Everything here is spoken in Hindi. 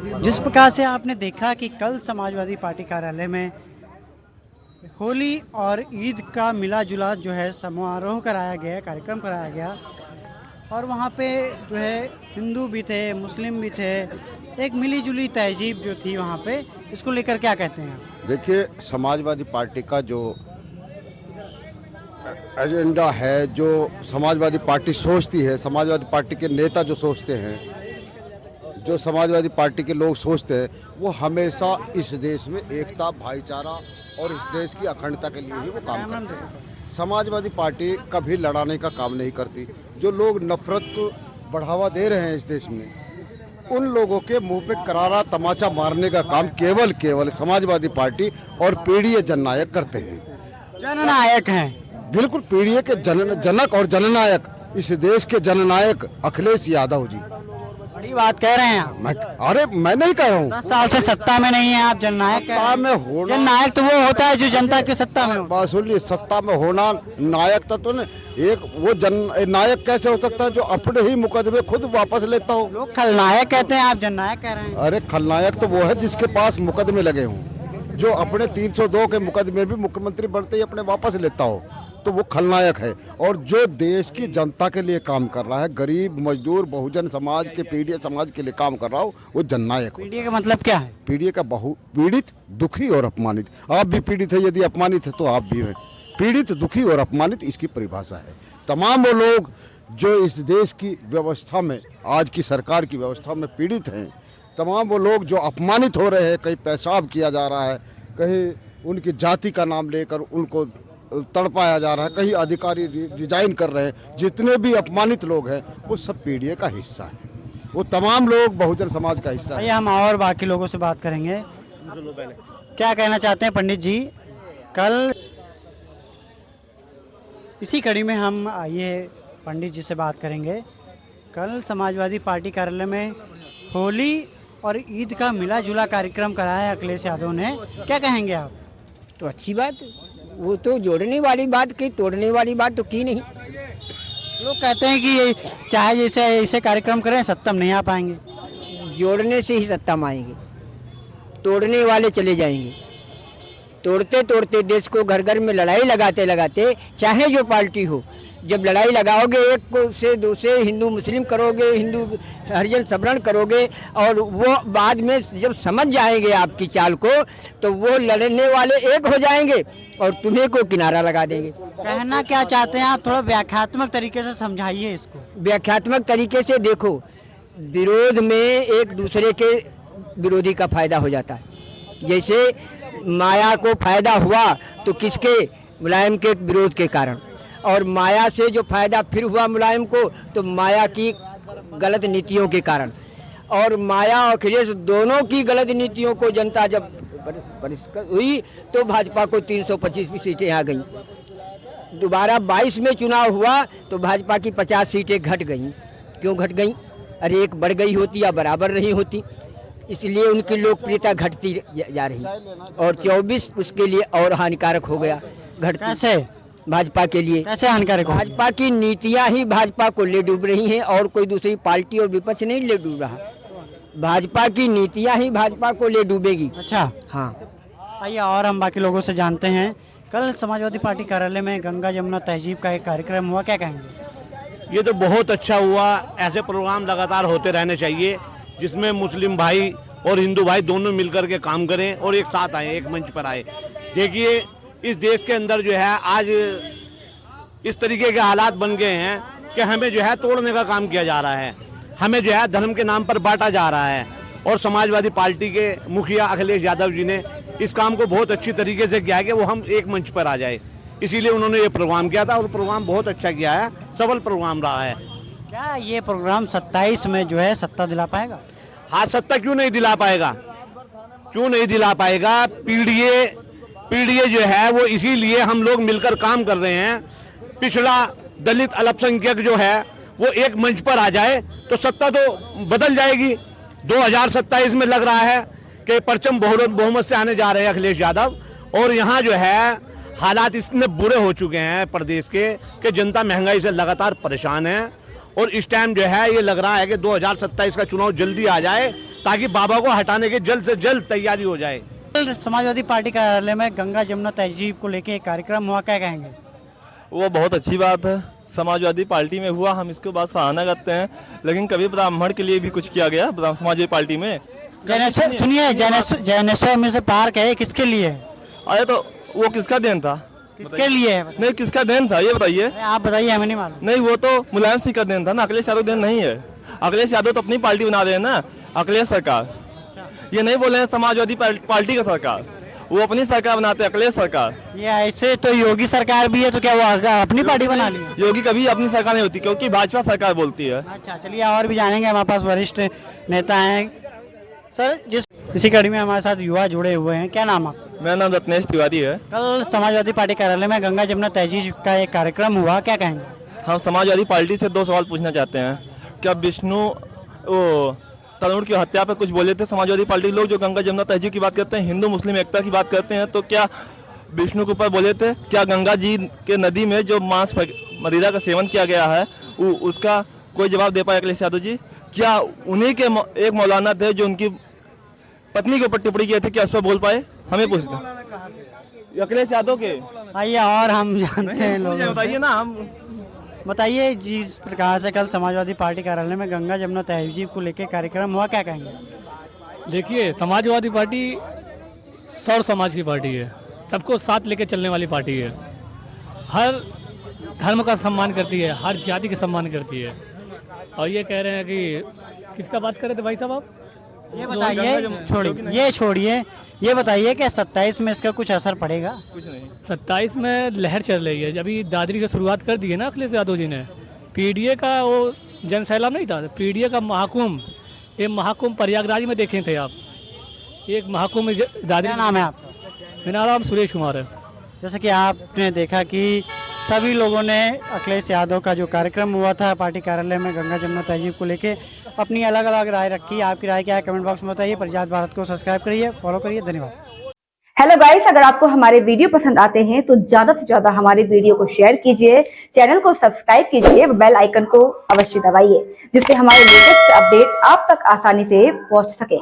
जिस प्रकार से आपने देखा कि कल समाजवादी पार्टी कार्यालय में होली और ईद का मिला जुला जो है समारोह कराया गया, कार्यक्रम कराया गया और वहाँ पे जो है हिंदू भी थे, मुस्लिम भी थे, एक मिली जुली तहजीब जो थी वहाँ पे, इसको लेकर क्या कहते हैं आप? देखिए, समाजवादी पार्टी का जो एजेंडा है, जो समाजवादी पार्टी सोचती है, समाजवादी पार्टी के नेता जो सोचते हैं, जो समाजवादी पार्टी के लोग सोचते हैं, वो हमेशा इस देश में एकता, भाईचारा और इस देश की अखंडता के लिए ही वो काम करते हैं। समाजवादी पार्टी कभी लड़ाने का काम नहीं करती। जो लोग नफरत को बढ़ावा दे रहे हैं इस देश में, उन लोगों के मुंह पे करारा तमाचा मारने का काम केवल समाजवादी पार्टी और पीडीए जननायक करते हैं। जननायक हैं, बिल्कुल पीडीए के जनक और जननायक, इस देश के जननायक अखिलेश यादव जी। बड़ी बात कह रहे हैं आप। मैं नहीं कह रहा हूँ। 10 साल से सत्ता में नहीं है आप, जननायक कह रहे हैं। सत्ता में होना, जननायक तो वो होता है जो जनता की सत्ता में हो। बात सुनिए, सत्ता में होना नायक तो नहीं, एक वो नायक कैसे हो सकता है जो अपने ही मुकदमे खुद वापस लेता हो? लोग खलनायक कहते हैं, आप जननायक कह रहे हैं। अरे खलनायक तो वो है जिसके पास मुकदमे लगे हों, जो अपने 302 के मुकदमे भी मुख्यमंत्री बनते ही अपने वापस लेता हो, तो वो खलनायक है। और जो देश की जनता के लिए काम कर रहा है, गरीब, मजदूर, बहुजन समाज के, पीड़ित समाज के लिए काम कर रहा हो, वो जननायक हो। पीडीए का मतलब क्या है? पीड़ित का पीड़ित, दुखी और अपमानित। आप भी पीड़ित है, यदि अपमानित है तो आप भी हैं। पीड़ित, दुखी और अपमानित इसकी परिभाषा है। तमाम वो लोग जो इस देश की व्यवस्था में, आज की सरकार की व्यवस्था में पीड़ित हैं, तमाम वो लोग जो अपमानित हो रहे हैं, कहीं पेशाब किया जा रहा है, कहीं उनकी जाति का नाम लेकर उनको तड़पाया जा रहा है, कहीं अधिकारी रिजाइन कर रहे हैं, जितने भी अपमानित लोग हैं वो सब पीडीए का हिस्सा है। वो तमाम लोग बहुजन समाज का हिस्सा है। हम और बाकी लोगों से बात करेंगे। क्या कहना चाहते हैं पंडित जी? कल इसी कड़ी में हम आइए पंडित जी से बात करेंगे। कल समाजवादी पार्टी कार्यालय में होली और ईद का मिला जुला कार्यक्रम कराया है अखिलेश यादव ने, क्या कहेंगे आप? तो अच्छी बात, वो तो जोड़ने वाली बात की, तोड़ने वाली बात तो की नहीं। लोग कहते हैं कि चाहे जैसे ऐसे कार्यक्रम करें, सत्ता में नहीं आ पाएंगे। जोड़ने से ही सत्ता में आएंगे, तोड़ने वाले चले जाएंगे। तोड़ते तोड़ते देश को घर घर में लड़ाई लगाते लगाते, चाहे जो पार्टी हो, जब लड़ाई लगाओगे एक को से दूसरे, हिंदू मुस्लिम करोगे, हिंदू हरिजन सबरण करोगे, और वो बाद में जब समझ जाएंगे आपकी चाल को, तो वो लड़ने वाले एक हो जाएंगे और तुम्हें को किनारा लगा देंगे। कहना क्या चाहते हैं आप? थोड़ा व्याख्यात्मक तरीके से समझाइए इसको। व्याख्यात्मक तरीके से देखो, विरोध में एक दूसरे के विरोधी का फायदा हो जाता है। जैसे माया को फायदा हुआ तो किसके? मुलायम के विरोध के कारण। और माया से जो फायदा फिर हुआ मुलायम को, तो माया की गलत नीतियों के कारण। और माया और अखिलेश दोनों की गलत नीतियों को जनता जब परिष्कृत हुई तो भाजपा को 325 सीटें आ गई। दोबारा 22 में चुनाव हुआ तो भाजपा की 50 सीटें घट गई। क्यों घट गई? अरे एक बढ़ गई होती या बराबर नहीं होती, इसलिए उनकी लोकप्रियता घटती जा रही। और 24 उसके लिए और हानिकारक हो गया। घटती कैसे? भाजपा के लिए कैसे हानिकारक? भाजपा की नीतियां ही भाजपा को ले डूब रही हैं, और कोई दूसरी पार्टी और विपक्ष नहीं ले डूब रहा। भाजपा की नीतियां ही भाजपा को ले डूबेगी। अच्छा, हाँ। आइए और हम बाकी लोगों से जानते हैं। कल समाजवादी पार्टी कार्यालय में गंगा जमुना तहजीब का एक कार्यक्रम हुआ, क्या कहेंगे? ये तो बहुत अच्छा हुआ। ऐसे प्रोग्राम लगातार होते रहने चाहिए, जिसमें मुस्लिम भाई और हिंदू भाई दोनों मिलकर के काम करें और एक साथ आए, एक मंच पर आए। देखिए, इस देश के अंदर जो है आज इस तरीके के हालात बन गए हैं कि हमें जो है तोड़ने का काम किया जा रहा है, हमें जो है धर्म के नाम पर बांटा जा रहा है। और समाजवादी पार्टी के मुखिया अखिलेश यादव जी ने इस काम को बहुत अच्छी तरीके से किया है कि वो हम एक मंच पर आ जाए, इसीलिए उन्होंने ये प्रोग्राम किया था और प्रोग्राम बहुत अच्छा किया है, सफल प्रोग्राम रहा है। क्या ये प्रोग्राम 27 में जो है सत्ता दिला पाएगा? हाँ, सत्ता क्यों नहीं दिला पाएगा? क्यों नहीं दिला पाएगा? पीडीए जो है वो इसीलिए हम लोग मिलकर काम कर रहे हैं। पिछड़ा, दलित, अल्पसंख्यक जो है वो एक मंच पर आ जाए तो सत्ता तो बदल जाएगी। 2027 में लग रहा है कि परचम बहुमत से आने जा रहे हैं अखिलेश यादव, और यहाँ जो है हालात इतने बुरे हो चुके हैं प्रदेश के कि जनता महंगाई से लगातार परेशान है। और इस टाइम जो है ये लग रहा है कि 2027 का चुनाव जल्दी आ जाए ताकि बाबा को हटाने की जल्द से जल्द तैयारी हो जाए। कल समाजवादी पार्टी कार्यालय में गंगा जमुना तहजीब को लेकर एक कार्यक्रम हुआ, क्या कहेंगे? वो बहुत अच्छी बात है, समाजवादी पार्टी में हुआ, हम इसके बाद सराहना करते हैं। लेकिन कभी ब्राह्मण के लिए भी कुछ किया गया समाजवादी पार्टी में? सुनिए, जैनेश्वर में से पार्क है, किसके लिए है? अरे तो वो किसका देन था? किसके लिए है? नहीं, किसका देन था ये बताइए। आप बताइए, हमें नहीं मालूम। नहीं, वो तो मुलायम सिंह का देन था ना, अखिलेश यादव देन नहीं है। अखिलेश यादव तो अपनी पार्टी बना रहे हैं ना, अखिलेश सरकार। ये नहीं बोले हैं समाजवादी पार्टी का सरकार, वो अपनी सरकार बनाते हैं, अखिलेश सरकार। ये ऐसे तो योगी सरकार भी है, तो क्या वो अपनी पार्टी बना ली? योगी कभी अपनी सरकार नहीं होती, क्योंकि भाजपा सरकार बोलती है। अच्छा, चलिए और भी जानेंगे, हमारे पास वरिष्ठ नेता हैं। सर, इसी कड़ी में हमारे साथ युवा जुड़े हुए हैं, क्या नाम आप? मेरा नाम रत्नेश तिवारी है। कल समाजवादी पार्टी कार्यालय में गंगा जमुना तहजीब का एक कार्यक्रम हुआ, क्या कहेंगे? हम समाजवादी पार्टी से 2 सवाल पूछना चाहते हैं। क्या विष्णु तरुण की हत्या पर कुछ बोले थे समाजवादी पार्टी के लोग, जो गंगा जमुना तहजीब की बात करते हैं, हिंदू मुस्लिम एकता की बात करते हैं, तो क्या विष्णु के ऊपर बोले थे? क्या गंगा जी के नदी में जो मांस मदिरा का सेवन किया गया है उसका कोई जवाब दे पाए अखिलेश यादव जी? क्या उन्हीं के एक मौलाना थे जो उनकी पत्नी के ऊपर टिप्पणी किए थे, क्या इस पर बोल पाए? हमें पूछते हैं अखिलेश यादव के। आइए और हम जानते हैं लोगों से। बताइए ना, हम बताइए, जिस प्रकार से कल समाजवादी पार्टी कार्यालय में गंगा जमुना तहजीब को लेकर कार्यक्रम हुआ, क्या कहेंगे? देखिए, समाजवादी पार्टी सौर समाज की पार्टी है, सबको साथ लेके चलने वाली पार्टी है। हर धर्म का सम्मान करती है, हर जाति का सम्मान करती है। और ये कह रहे हैं कि किसका बात कर रहे थे भाई साहब आप? ये बताइए, छोड़िए, ये बताइए कि 27 में इसका कुछ असर पड़ेगा? कुछ नहीं। 27 में लहर चल रही है, अभी दादरी से शुरुआत कर दी है ना अखिलेश यादव जी ने। पीडीए का वो जन सैलाब नहीं था, पीडीए का महाकुंभ, ये महाकुंभ प्रयागराज में देखे थे आप। एक महाकुंभ दादरी। क्या नाम है आपका? मेरा नाम सुरेश कुमार है। जैसे कि आपने देखा कि सभी लोगों ने अखिलेश यादव का जो कार्यक्रम हुआ था पार्टी कार्यालय में गंगा जमुना तहजीब को लेके अपनी अलग अलग राय रखी। आपकी राय क्या है कमेंट बॉक्स में बताइए। प्रजात भारत को सब्सक्राइब करिए, फॉलो करिए। धन्यवाद। हेलो गाइस, अगर आपको हमारे वीडियो पसंद आते हैं तो ज्यादा से ज्यादा हमारे वीडियो को शेयर कीजिए, चैनल को सब्सक्राइब कीजिए, बेल आइकन को अवश्य दबाइए, जिससे हमारे लेटेस्ट अपडेट आप तक आसानी से पहुंच सके।